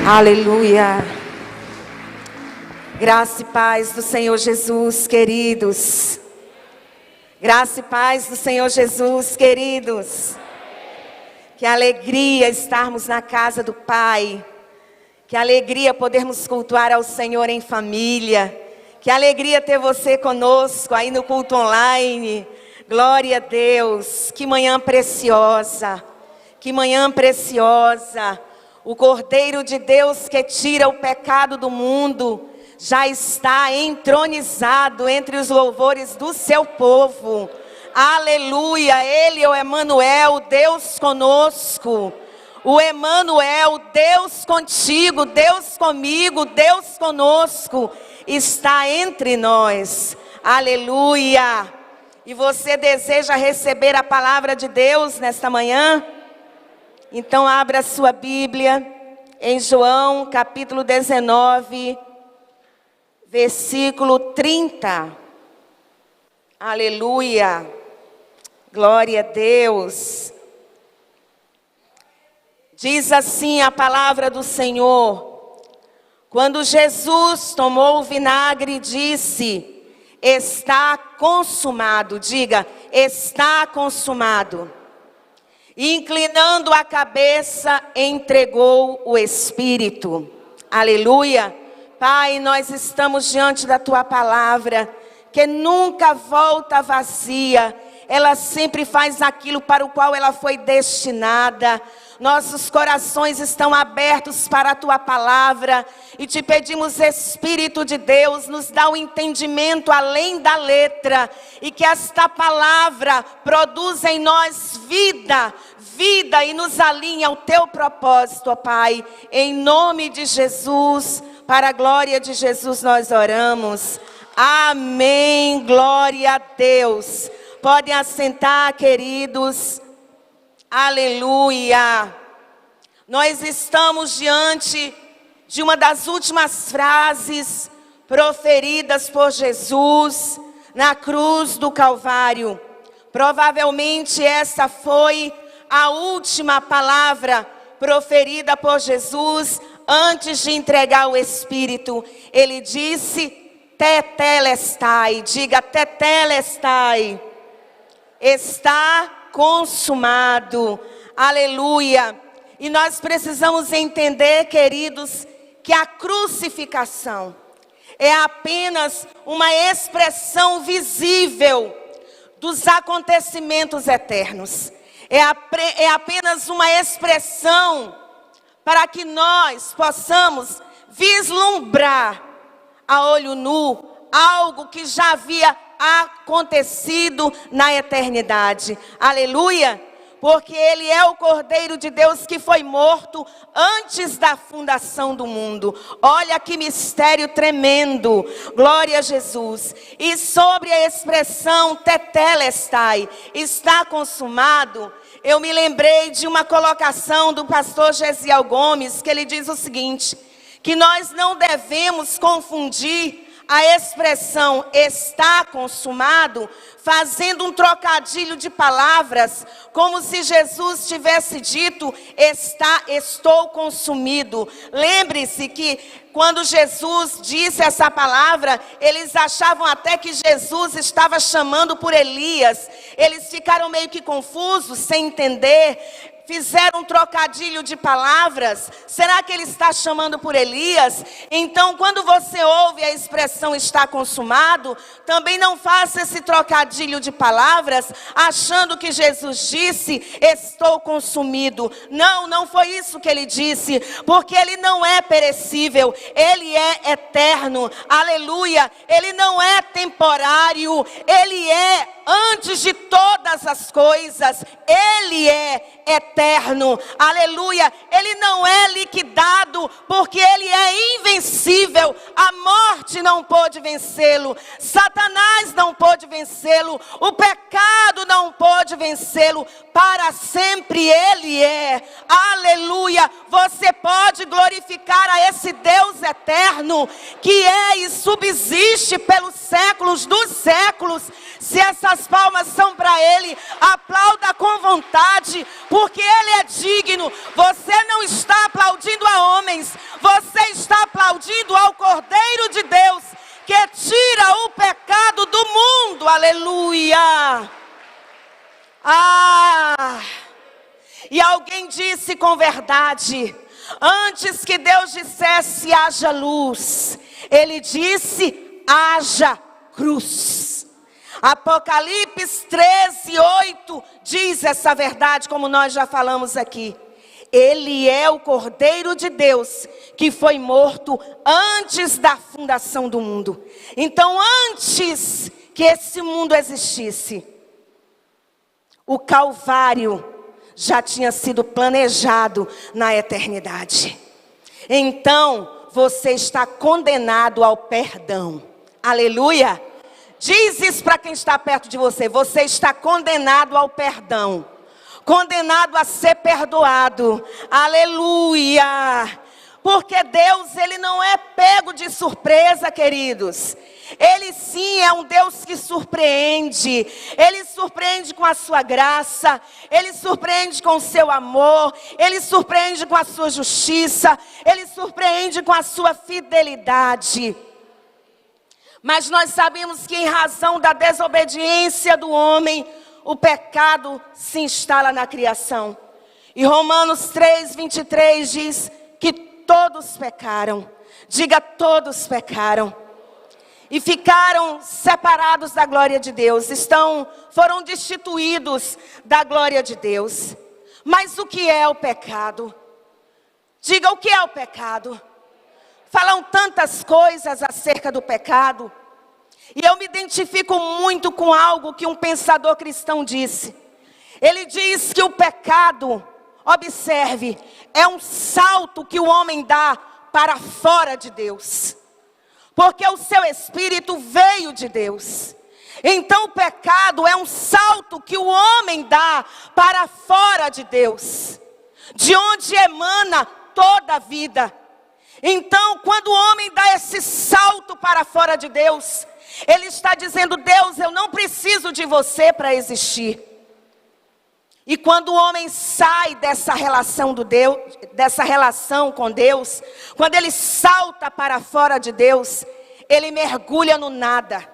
Aleluia. Graça e paz do Senhor Jesus, queridos. Graça e paz do Senhor Jesus, queridos. Que alegria estarmos na casa do Pai. Que alegria podermos cultuar ao Senhor em família. Que alegria ter você conosco aí no culto online. Glória a Deus. Que manhã preciosa. Que manhã preciosa. O Cordeiro de Deus que tira o pecado do mundo já está entronizado entre os louvores do seu povo. Aleluia! Ele é o Emanuel, Deus conosco. O Emanuel, Deus contigo, Deus comigo, Deus conosco, está entre nós. Aleluia! E você deseja receber a palavra de Deus nesta manhã? Então abra a sua Bíblia em João capítulo 19, versículo 30. Aleluia, glória a Deus. Diz assim a palavra do Senhor: quando Jesus tomou o vinagre, disse: está consumado. Diga, está consumado. E inclinando a cabeça, entregou o Espírito. Aleluia. Pai, nós estamos diante da Tua palavra, que nunca volta vazia. Ela sempre faz aquilo para o qual ela foi destinada. Nossos corações estão abertos para a Tua palavra. E te pedimos, Espírito de Deus, nos dá o entendimento além da letra. E que esta palavra produza em nós vida e nos alinhe ao Teu propósito, ó Pai. Em nome de Jesus, para a glória de Jesus nós oramos. Amém, glória a Deus. Podem assentar, queridos. Aleluia. Nós estamos diante de uma das últimas frases proferidas por Jesus na cruz do Calvário. Provavelmente essa foi a última palavra proferida por Jesus antes de entregar o Espírito. Ele disse: tetelestai. Diga, tetelestai. Está consumado. Aleluia. E nós precisamos entender, queridos, que a crucificação é apenas uma expressão visível dos acontecimentos eternos. É apenas uma expressão para que nós possamos vislumbrar a olho nu algo que já havia acontecido na eternidade. Aleluia! Porque Ele é o Cordeiro de Deus que foi morto antes da fundação do mundo. Olha que mistério tremendo. Glória a Jesus. E sobre a expressão tetelestai, está consumado, eu me lembrei de uma colocação do pastor Gesiel Gomes, que ele diz o seguinte: que nós não devemos confundir a expressão está consumado, fazendo um trocadilho de palavras, como se Jesus tivesse dito, estou consumido. Lembre-se que quando Jesus disse essa palavra, eles achavam até que Jesus estava chamando por Elias. Eles ficaram meio que confusos, sem entender. Fizeram um trocadilho de palavras. Será que ele está chamando por Elias? Então, quando você ouve a expressão está consumado, também não faça esse trocadilho de palavras, achando que Jesus disse, estou consumido. Não, não foi isso que ele disse, porque ele não é perecível, ele é eterno. Aleluia! Ele não é temporário, ele é antes de todas as coisas, Ele é eterno, aleluia. Ele não é liquidado, porque Ele é invencível. A morte não pôde vencê-lo, Satanás não pôde vencê-lo, o pecado não pôde vencê-lo, para sempre ele é. Aleluia! Você pode glorificar a esse Deus eterno, que é e subsiste pelos séculos dos séculos. Se essas palmas são para ele, aplauda com vontade, porque ele é digno. Você não está aplaudindo a homens, você está aplaudindo ao Cordeiro de Deus, que tira o pecado do mundo. Aleluia! E alguém disse com verdade, antes que Deus dissesse haja luz, ele disse haja cruz. Apocalipse 13:8 diz essa verdade, como nós já falamos aqui. Ele é o Cordeiro de Deus que foi morto antes da fundação do mundo. Então, antes que esse mundo existisse, o Calvário já tinha sido planejado na eternidade. Então, você está condenado ao perdão. Aleluia! Diz isso para quem está perto de você. Você está condenado ao perdão. Condenado a ser perdoado. Aleluia! Porque Deus, ele não é pego de surpresa, queridos. Ele sim é um Deus que surpreende. Ele surpreende com a sua graça. Ele surpreende com o seu amor. Ele surpreende com a sua justiça. Ele surpreende com a sua fidelidade. Mas nós sabemos que em razão da desobediência do homem, o pecado se instala na criação. E Romanos 3:23 diz que todos pecaram. Diga, todos pecaram. E ficaram separados da glória de Deus. Foram destituídos da glória de Deus. Mas o que é o pecado? Diga, o que é o pecado? Falam tantas coisas acerca do pecado. E eu me identifico muito com algo que um pensador cristão disse. Ele diz que o pecado, observe, é um salto que o homem dá para fora de Deus. Porque o seu espírito veio de Deus. Então o pecado é um salto que o homem dá para fora de Deus. De onde emana toda a vida. Então quando o homem dá esse salto para fora de Deus, ele está dizendo, Deus, eu não preciso de você para existir. E quando o homem sai dessa relação com Deus, quando ele salta para fora de Deus, ele mergulha no nada.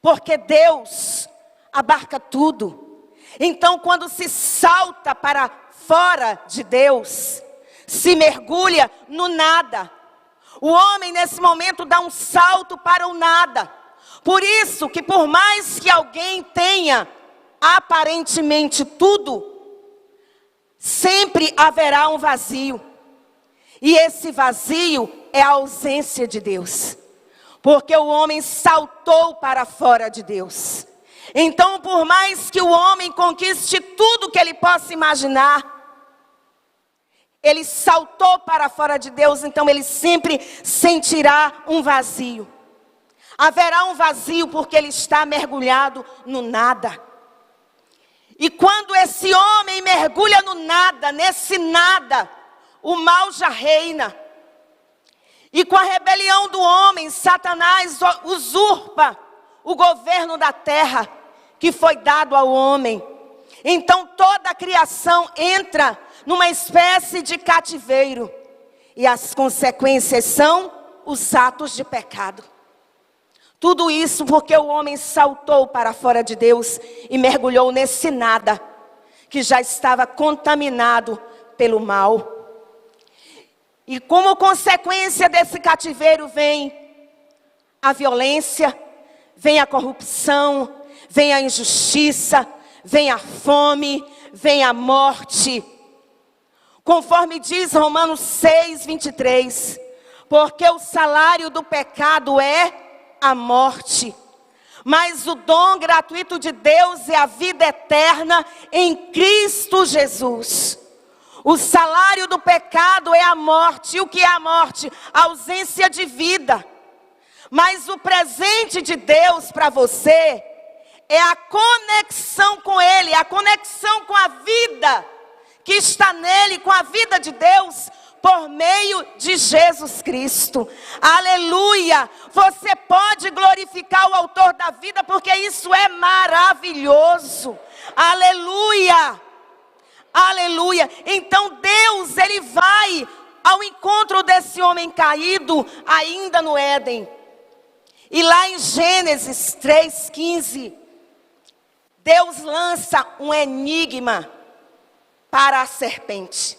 Porque Deus abarca tudo. Então quando se salta para fora de Deus, se mergulha no nada. O homem nesse momento dá um salto para o nada. Por isso que por mais que alguém tenha aparentemente tudo, sempre haverá um vazio. E esse vazio é a ausência de Deus. Porque o homem saltou para fora de Deus. Então por mais que o homem conquiste tudo que ele possa imaginar, ele saltou para fora de Deus, então ele sempre sentirá um vazio. Haverá um vazio porque ele está mergulhado no nada. E quando esse homem mergulha no nada, nesse nada, o mal já reina. E com a rebelião do homem, Satanás usurpa o governo da terra que foi dado ao homem. Então toda a criação entra numa espécie de cativeiro. E as consequências são os atos de pecado. Tudo isso porque o homem saltou para fora de Deus e mergulhou nesse nada que já estava contaminado pelo mal. E como consequência desse cativeiro vem a violência, vem a corrupção, vem a injustiça, vem a fome, vem a morte. Conforme diz Romanos 6:23, porque o salário do pecado é a morte, mas o dom gratuito de Deus é a vida eterna em Cristo Jesus. O salário do pecado é a morte. E o que é a morte? A ausência de vida. o presente de Deus para você é a conexão com Ele, a conexão com a vida que está nele, com a vida de Deus, por meio de Jesus Cristo. Aleluia! Você pode glorificar o autor da vida, porque isso é maravilhoso. Aleluia! Aleluia! Então Deus, Ele vai ao encontro desse homem caído, ainda no Éden. E lá em Gênesis 3:15, Deus lança um enigma para a serpente.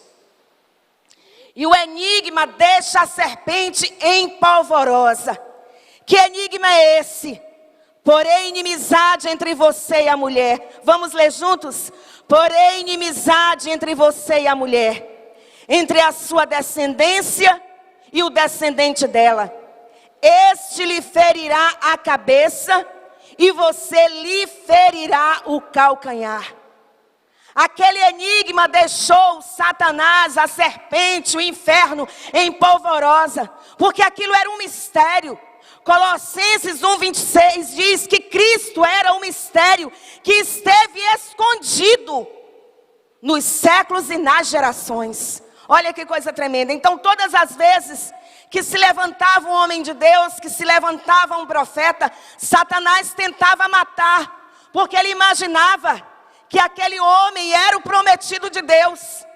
E o enigma deixa a serpente empolvorosa. Que enigma é esse? Porém, inimizade entre você e a mulher. Vamos ler juntos? Porém, inimizade entre você e a mulher, entre a sua descendência e o descendente dela. Este lhe ferirá a cabeça e você lhe ferirá o calcanhar. Aquele enigma deixou Satanás, a serpente, o inferno empolvorosa, porque aquilo era um mistério. Colossenses 1:26 diz que Cristo era um mistério que esteve escondido nos séculos e nas gerações. Olha que coisa tremenda. Então todas as vezes que se levantava um homem de Deus, que se levantava um profeta, Satanás tentava matar, porque ele imaginava que aquele homem era o prometido de Deus.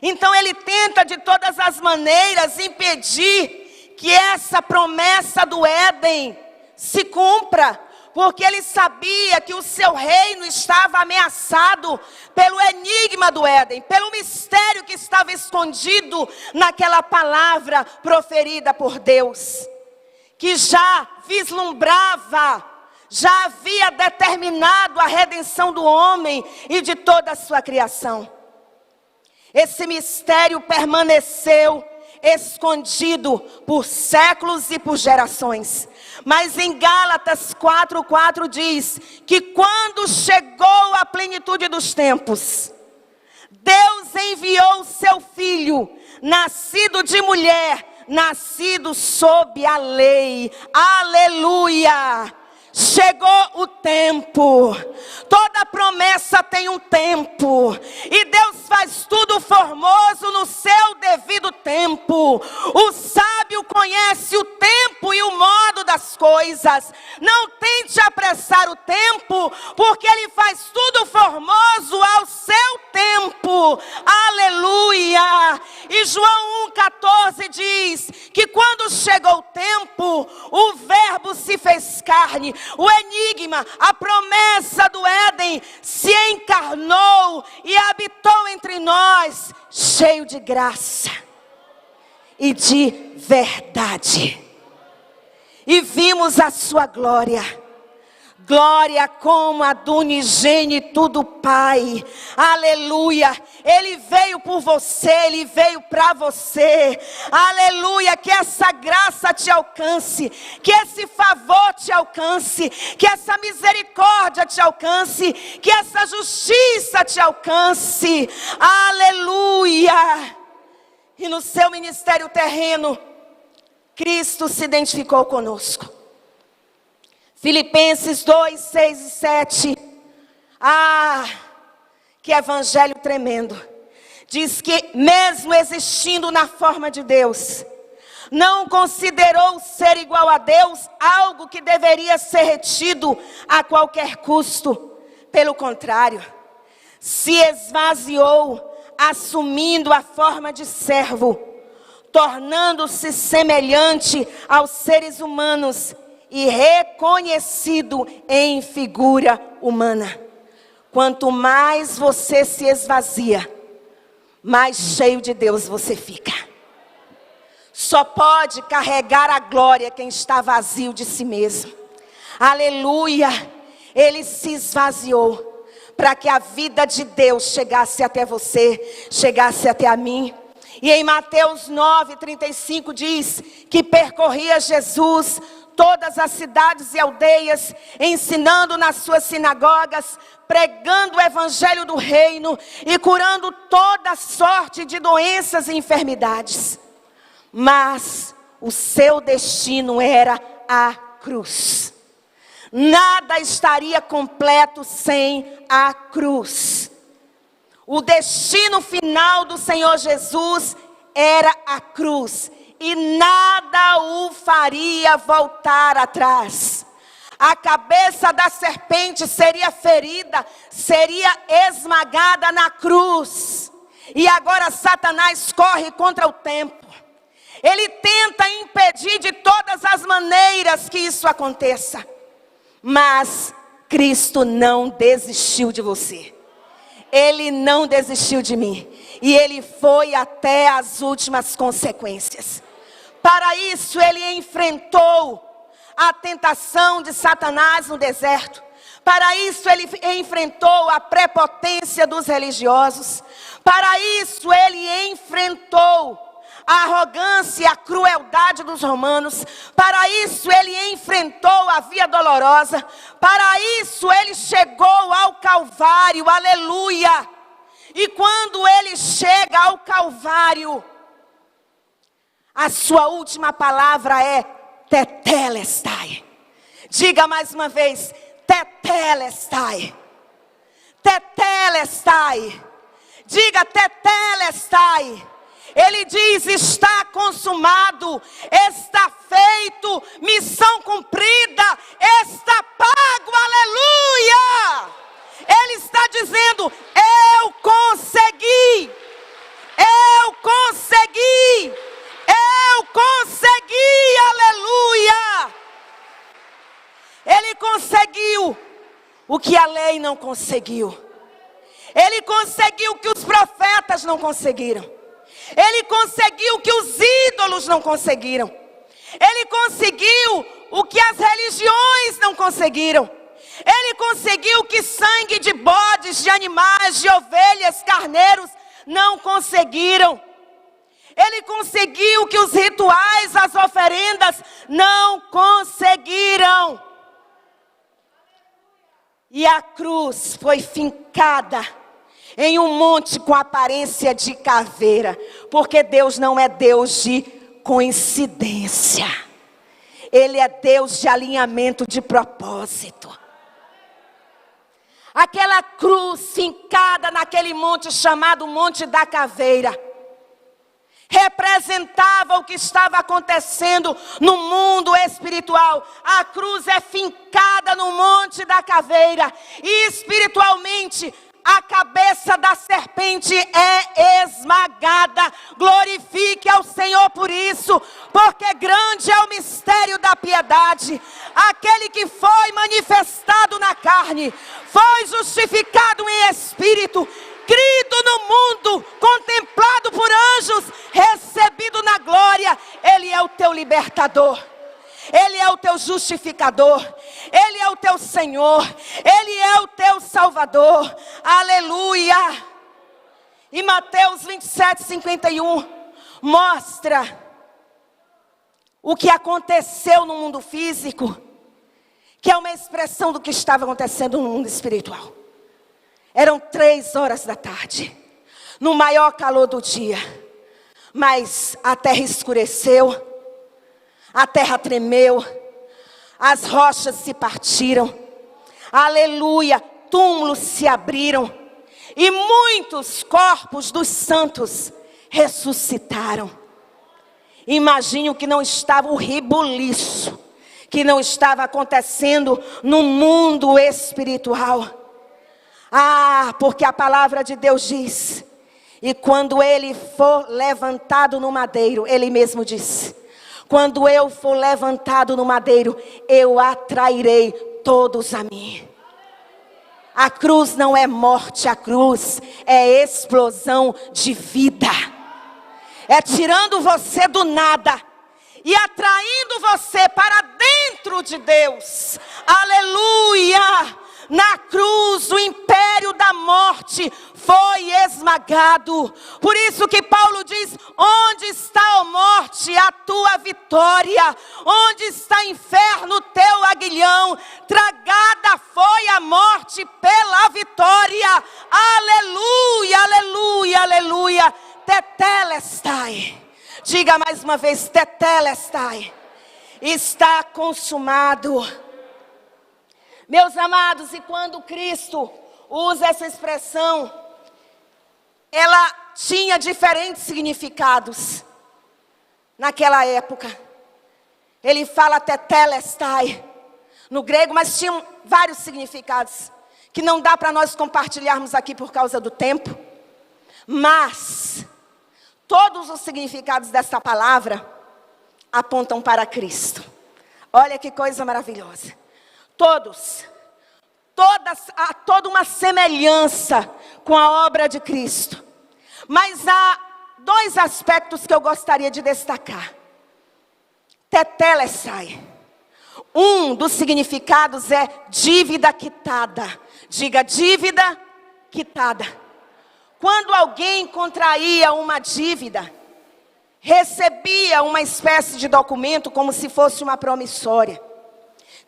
Então ele tenta de todas as maneiras impedir que essa promessa do Éden se cumpra, porque ele sabia que o seu reino estava ameaçado pelo enigma do Éden, pelo mistério que estava escondido naquela palavra proferida por Deus, que já vislumbrava, já havia determinado a redenção do homem e de toda a sua criação. Esse mistério permaneceu escondido por séculos e por gerações. Mas em Gálatas 4:4 diz que quando chegou a plenitude dos tempos, Deus enviou o seu filho, nascido de mulher, nascido sob a lei. Aleluia! Chegou o tempo. Toda promessa tem um tempo. E Deus faz tudo formoso no seu devido tempo. O sábio conhece o tempo e o modo das coisas. Não tente apressar o tempo, porque Ele faz tudo formoso ao seu tempo. Aleluia! E João 1,14 diz que quando chegou o tempo, o verbo se fez carne. O enigma, a promessa do Éden se encarnou e habitou entre nós, cheio de graça e de verdade. E vimos a sua glória. Glória como a do unigênito do Pai. Aleluia. Ele veio por você, Ele veio para você. Aleluia. Que essa graça te alcance, que esse favor te alcance, que essa misericórdia te alcance, que essa justiça te alcance. Aleluia. E no seu ministério terreno, Cristo se identificou conosco. Filipenses 2, 6 e 7. Ah, que evangelho tremendo. Diz que mesmo existindo na forma de Deus, não considerou ser igual a Deus algo que deveria ser retido a qualquer custo. Pelo contrário, se esvaziou, assumindo a forma de servo, tornando-se semelhante aos seres humanos e reconhecido em figura humana. Quanto mais você se esvazia, mais cheio de Deus você fica. Só pode carregar a glória quem está vazio de si mesmo. Aleluia! Ele se esvaziou para que a vida de Deus chegasse até você, chegasse até a mim. E em Mateus 9:35 diz que percorria Jesus todas as cidades e aldeias, ensinando nas suas sinagogas, pregando o evangelho do reino e curando toda sorte de doenças e enfermidades. Mas o seu destino era a cruz. Nada estaria completo sem a cruz. O destino final do Senhor Jesus era a cruz. E nada o faria voltar atrás. A cabeça da serpente seria ferida, seria esmagada na cruz. E agora Satanás corre contra o tempo. Ele tenta impedir de todas as maneiras que isso aconteça. Mas Cristo não desistiu de você. Ele não desistiu de mim. E Ele foi até as últimas consequências. Para isso Ele enfrentou a tentação de Satanás no deserto. Para isso Ele enfrentou a prepotência dos religiosos. Para isso Ele enfrentou a arrogância e a crueldade dos romanos. Para isso Ele enfrentou a via dolorosa. Para isso Ele chegou ao Calvário, aleluia. E quando Ele chega ao Calvário, a sua última palavra é tetelestai. Diga mais uma vez, tetelestai. Tetelestai. Diga tetelestai. Ele diz, está consumado, está feito, missão cumprida, está pago, aleluia. Ele está dizendo, eu consegui, eu consegui, eu consegui, aleluia. Ele conseguiu o que a lei não conseguiu. Ele conseguiu o que os profetas não conseguiram. Ele conseguiu o que os ídolos não conseguiram. Ele conseguiu o que as religiões não conseguiram. Ele conseguiu o que sangue de bodes, de animais, de ovelhas, carneiros não conseguiram. Ele conseguiu o que os rituais, as oferendas não conseguiram. E a cruz foi fincada em um monte com aparência de caveira, porque Deus não é Deus de coincidência. Ele é Deus de alinhamento de propósito. Aquela cruz fincada naquele monte chamado Monte da Caveira representava o que estava acontecendo no mundo espiritual. A cruz é fincada no Monte da Caveira e espiritualmente a cabeça da serpente é esmagada. Glorifique ao Senhor por isso, porque grande é o mistério da piedade. Aquele que foi manifestado na carne, foi justificado em espírito, crido no mundo, contemplado por anjos, recebido na glória. Ele é o teu libertador. Ele é o teu justificador. Ele é o teu Senhor. Ele é o teu Salvador. Aleluia. E Mateus 27:51 mostra o que aconteceu no mundo físico, que é uma expressão do que estava acontecendo no mundo espiritual. Eram 3 horas da tarde, no maior calor do dia, mas a terra escureceu. A terra tremeu, as rochas se partiram, aleluia, túmulos se abriram, e muitos corpos dos santos ressuscitaram. Imagine o que não estava, o rebuliço, que não estava acontecendo no mundo espiritual. Porque a palavra de Deus diz, e quando ele for levantado no madeiro, ele mesmo disse, quando eu for levantado no madeiro, eu atrairei todos a mim. A cruz não é morte, a cruz é explosão de vida. É tirando você do nada e atraindo você para dentro de Deus. Aleluia! Na cruz o império da morte foi esmagado. Por isso que Paulo diz, onde está, ó morte, a tua vitória? Onde está, inferno, teu aguilhão? Tragada foi a morte pela vitória. Aleluia, aleluia, aleluia. Tetelestai. Diga mais uma vez, tetelestai. está consumado. Meus amados, e quando Cristo usa essa expressão, ela tinha diferentes significados naquela época. Ele fala tetelestai no grego, mas tinha vários significados que não dá para nós compartilharmos aqui por causa do tempo. Mas todos os significados dessa palavra apontam para Cristo. Olha que coisa maravilhosa. Há toda uma semelhança com a obra de Cristo. Mas há dois aspectos que eu gostaria de destacar. Tetelestai. Um dos significados é dívida quitada. Diga, dívida quitada. Quando alguém contraía uma dívida, recebia uma espécie de documento como se fosse uma promissória,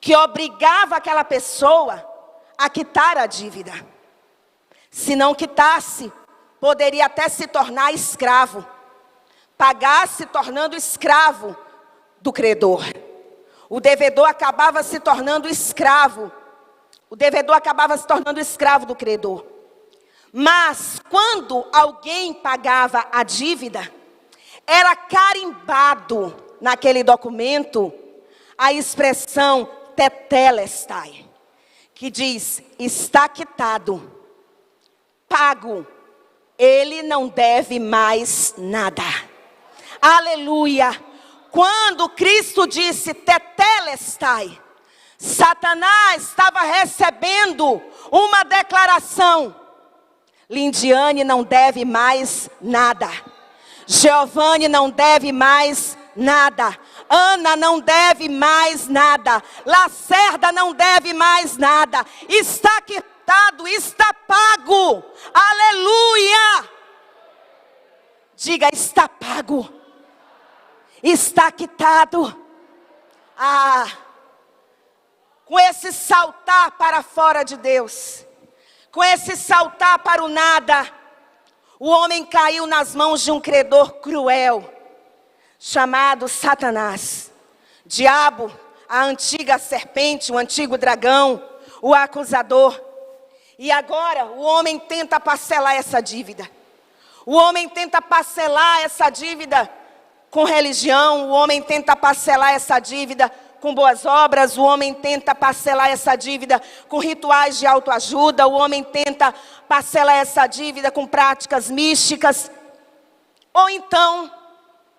que obrigava aquela pessoa a quitar a dívida. Se não quitasse, poderia até se tornar escravo. Pagar se tornando escravo do credor. O devedor acabava se tornando escravo. O devedor acabava se tornando escravo do credor. Mas quando alguém pagava a dívida, era carimbado naquele documento a expressão tetelestai, que diz, está quitado, pago, ele não deve mais nada. Aleluia! Quando Cristo disse tetelestai, Satanás estava recebendo uma declaração. Lindiane não deve mais nada. Giovanni não deve mais nada. Ana não deve mais nada. Lacerda não deve mais nada. Está quitado, está pago. Aleluia! Diga, está pago. Está quitado. Com esse saltar para fora de Deus, com esse saltar para o nada, o homem caiu nas mãos de um credor cruel, chamado Satanás. Diabo, a antiga serpente, o antigo dragão, o acusador. E agora o homem tenta parcelar essa dívida. O homem tenta parcelar essa dívida com religião, o homem tenta parcelar essa dívida com boas obras, o homem tenta parcelar essa dívida com rituais de autoajuda, o homem tenta parcelar essa dívida com práticas místicas, ou então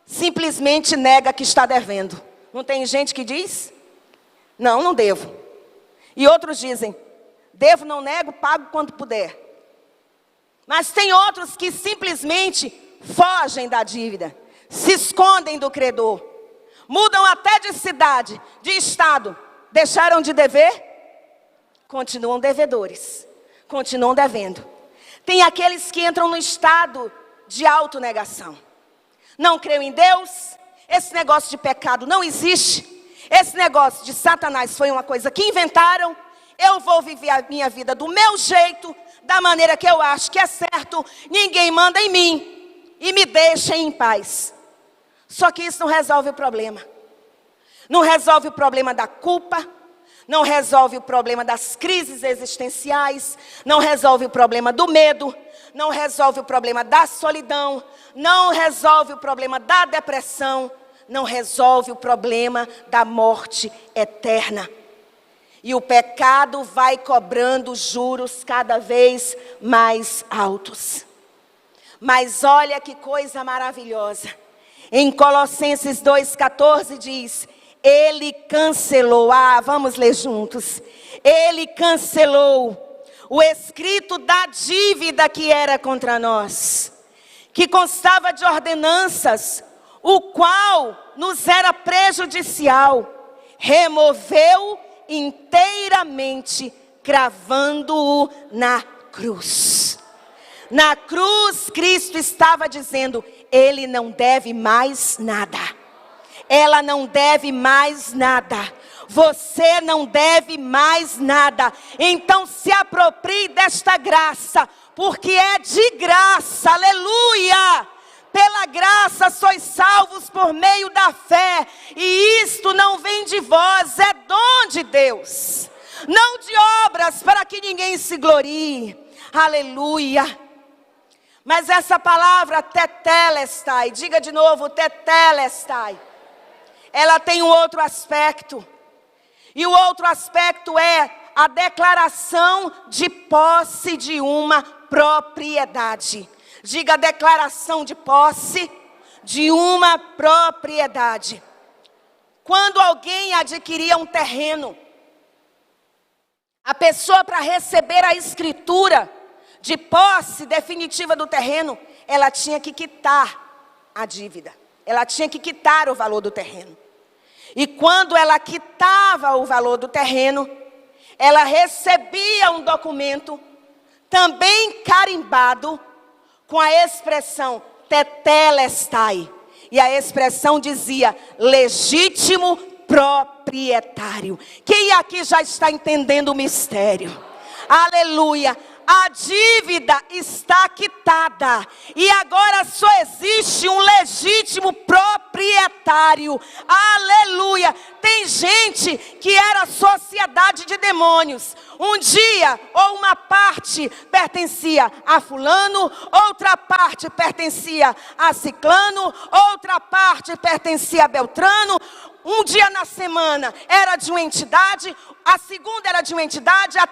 simplesmente nega que está devendo. Não tem gente que diz? Não, não devo. E outros dizem, devo, não nego, pago quando puder. Mas tem outros que simplesmente fogem da dívida, se escondem do credor, mudam até de cidade, de estado, deixaram de dever, continuam devedores, continuam devendo. Tem aqueles que entram no estado de autonegação. Não creio em Deus, esse negócio de pecado não existe, esse negócio de Satanás foi uma coisa que inventaram, eu vou viver a minha vida do meu jeito, da maneira que eu acho que é certo, ninguém manda em mim e me deixa em paz. Só que isso não resolve o problema. Não resolve o problema da culpa, não resolve o problema das crises existenciais, não resolve o problema do medo, não resolve o problema da solidão, não resolve o problema da depressão, não resolve o problema da morte eterna. E o pecado vai cobrando juros cada vez mais altos. Mas olha que coisa maravilhosa. Em Colossenses 2,14 diz, Ele cancelou, vamos ler juntos. Ele cancelou o escrito da dívida que era contra nós, que constava de ordenanças, o qual nos era prejudicial, removeu inteiramente, cravando-o na cruz. Na cruz, Cristo estava dizendo, ele não deve mais nada. Ela não deve mais nada. Você não deve mais nada. Então se aproprie desta graça, porque é de graça, aleluia. pela graça sois salvos por meio da fé, e isto não vem de vós, é dom de Deus, não de obras para que ninguém se glorie. Aleluia. Mas essa palavra tetelestai, diga de novo, tetelestai, ela tem um outro aspecto. E o outro aspecto é a declaração de posse de uma propriedade. Diga, declaração de posse de uma propriedade. Quando alguém adquiria um terreno, a pessoa, para receber a escritura de posse definitiva do terreno, ela tinha que quitar a dívida. Ela tinha que quitar o valor do terreno. E quando ela quitava o valor do terreno, ela recebia um documento também carimbado com a expressão tetelestai. E a expressão dizia legítimo proprietário. Quem aqui já está entendendo o mistério? Aleluia. A dívida está quitada e agora só existe um legítimo proprietário. Aleluia. Tem gente que era sociedade de demônios. Um dia, ou uma parte pertencia a fulano, outra parte pertencia a ciclano, outra parte pertencia a beltrano. Um dia na semana era de uma entidade, a segunda era de uma entidade, a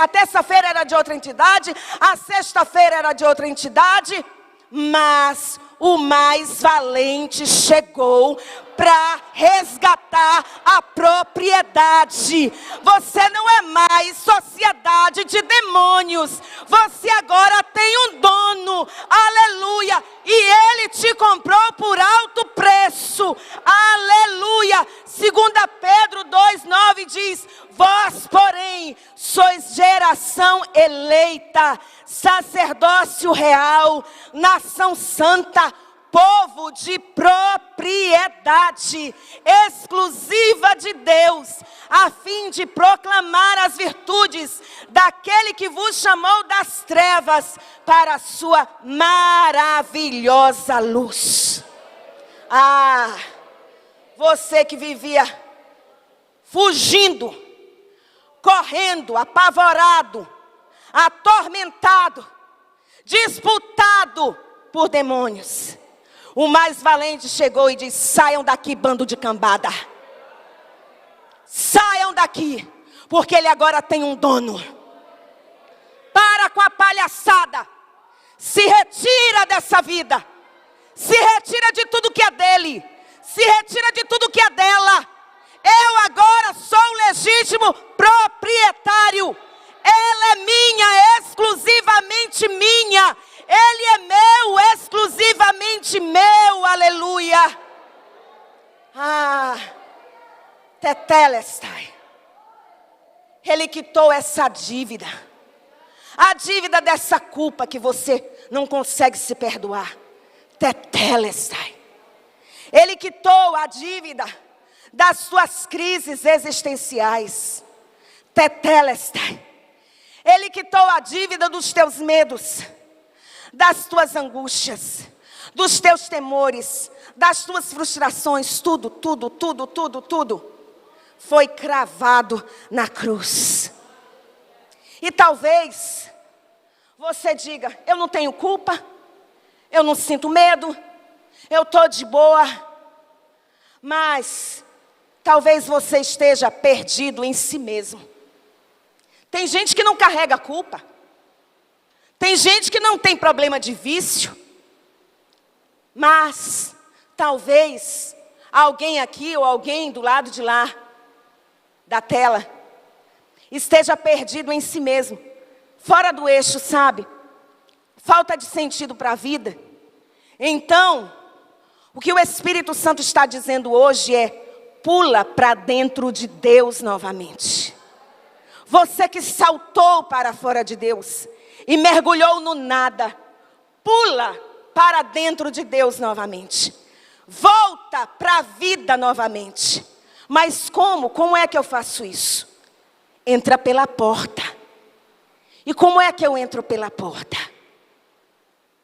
terça-feira era de outra entidade, a sexta-feira era de outra entidade, mas o mais valente chegou para resgatar a propriedade. Você não é mais sociedade de demônios. Você agora tem um dono. Aleluia. E ele te comprou por alto preço. Aleluia. 2 Pedro 2,9 diz: vós, porém, sois geração eleita, sacerdócio real, nação santa, povo de propriedade exclusiva de Deus, a fim de proclamar as virtudes daquele que vos chamou das trevas para a sua maravilhosa luz. Ah, você que vivia fugindo, correndo, apavorado, atormentado, disputado por demônios. O mais valente chegou e disse: saiam daqui, bando de cambada. Saiam daqui, porque ele agora tem um dono. Para com a palhaçada. Se retira dessa vida. Se retira de tudo que é dele. Se retira de tudo que é dela. Eu agora sou o legítimo proprietário. Ela é minha, exclusivamente minha. Ele é meu, exclusivamente meu. Aleluia. Ah, tetelestai. Ele quitou essa dívida. A dívida dessa culpa que você não consegue se perdoar. Tetelestai. Ele quitou a dívida das suas crises existenciais. Tetelestai. Ele quitou a dívida dos teus medos, das tuas angústias, dos teus temores, das tuas frustrações, tudo foi cravado na cruz. E talvez você diga: eu não tenho culpa, eu não sinto medo, eu estou de boa. Mas talvez você esteja perdido em si mesmo. Tem gente que não carrega culpa. Tem gente que não tem problema de vício. Mas talvez alguém aqui ou alguém do lado de lá da tela esteja perdido em si mesmo, fora do eixo, sabe? Falta de sentido para a vida. Então, o que o Espírito Santo está dizendo hoje é: pula para dentro de Deus novamente. Você que saltou para fora de Deus e mergulhou no nada, pula para dentro de Deus novamente. Volta para a vida novamente. Mas como? Como é que eu faço isso? Entra pela porta. E como é que eu entro pela porta?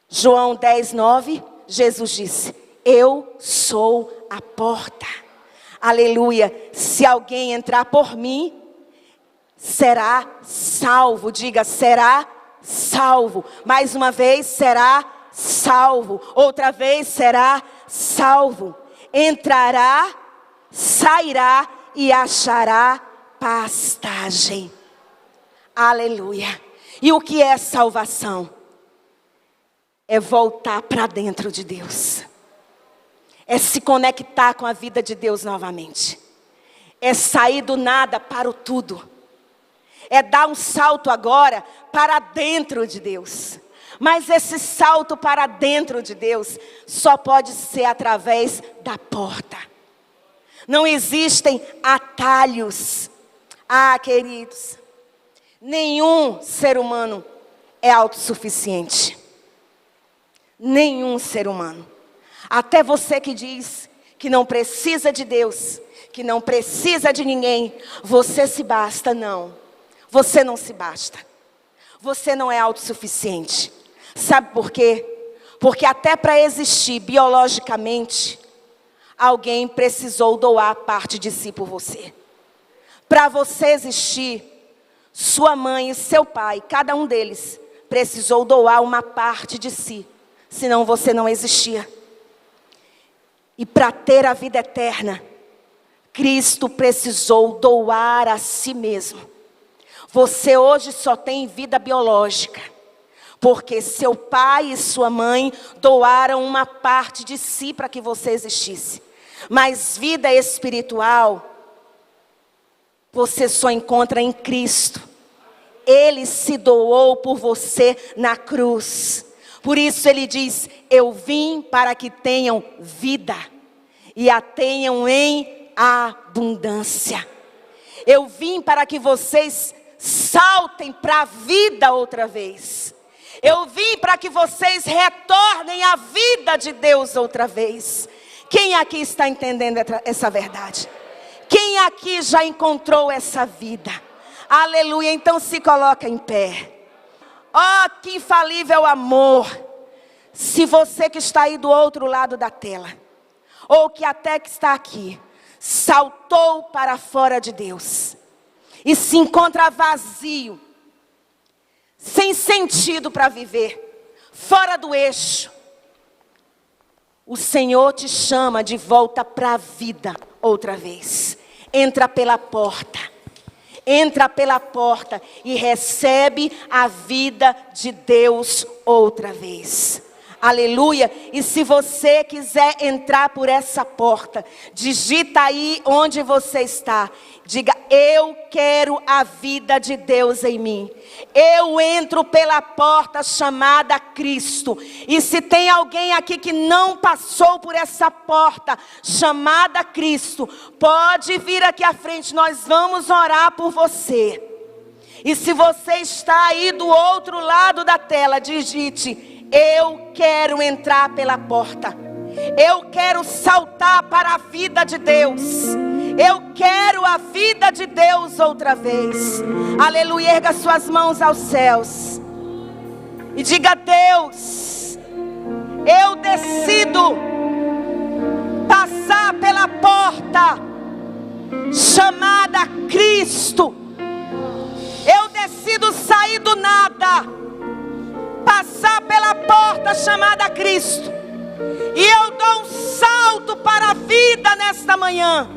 João 10:9, Jesus disse: eu sou a porta. Aleluia. Se alguém entrar por mim, será salvo. Diga, será salvo. Mais uma vez, será salvo. Outra vez, será salvo. Entrará, sairá e achará pastagem. Aleluia. E o que é salvação? É voltar para dentro de Deus. É se conectar com a vida de Deus novamente. É sair do nada para o tudo. É dar um salto agora para dentro de Deus. Mas esse salto para dentro de Deus só pode ser através da porta. Não existem atalhos. Queridos, nenhum ser humano é autossuficiente. Nenhum ser humano. Até você que diz que não precisa de Deus, que não precisa de ninguém, você se basta. Não, você não se basta. Você não é autossuficiente. Sabe por quê? Porque até para existir biologicamente, alguém precisou doar parte de si por você. Para você existir, sua mãe e seu pai, cada um deles, precisou doar uma parte de si. Senão você não existia. E para ter a vida eterna, Cristo precisou doar a si mesmo. Você hoje só tem vida biológica, porque seu pai e sua mãe doaram uma parte de si para que você existisse. Mas vida espiritual, você só encontra em Cristo. Ele se doou por você na cruz. Por isso ele diz: eu vim para que tenham vida e a tenham em abundância. Eu vim para que vocês saltem para a vida outra vez. Eu vim para que vocês retornem à vida de Deus outra vez. Quem aqui está entendendo essa verdade? Quem aqui já encontrou essa vida? Aleluia, então se coloca em pé. Que infalível amor. Se você que está aí do outro lado da tela, ou que até que está aqui, saltou para fora de Deus, e se encontra vazio, sem sentido para viver, fora do eixo, o Senhor te chama de volta para a vida outra vez. Entra pela porta. Entra pela porta e recebe a vida de Deus outra vez. Aleluia. E se você quiser entrar por essa porta, digita aí onde você está. Diga: eu quero a vida de Deus em mim. Eu entro pela porta chamada Cristo. E se tem alguém aqui que não passou por essa porta chamada Cristo, pode vir aqui à frente, nós vamos orar por você. E se você está aí do outro lado da tela, digite: eu quero entrar pela porta. Eu quero saltar para a vida de Deus. Eu quero a vida de Deus outra vez. Aleluia, erga suas mãos aos céus e diga: Deus, eu decido passar pela porta chamada Cristo. Eu decido sair do nada, passar pela porta chamada Cristo. E eu dou um salto para a vida nesta manhã.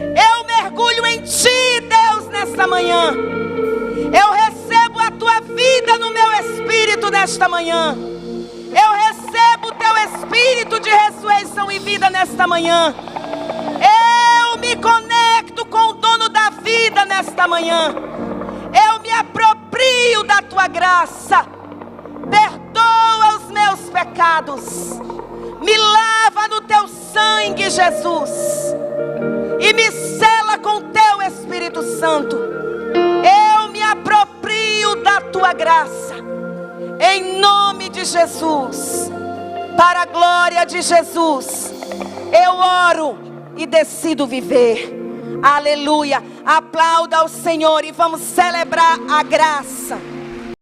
Eu mergulho em Ti, Deus, nesta manhã. Eu recebo a Tua vida no meu espírito nesta manhã. Eu recebo o Teu espírito de ressurreição e vida nesta manhã. Eu me conecto com o dono da vida nesta manhã. Eu me aproprio da Tua graça. Perdoa os meus pecados. Me lava no Teu sangue, Jesus. E me sela com o Teu Espírito Santo. Eu me aproprio da Tua graça. Em nome de Jesus. Para a glória de Jesus. Eu oro e decido viver. Aleluia. Aplauda ao Senhor e vamos celebrar a graça.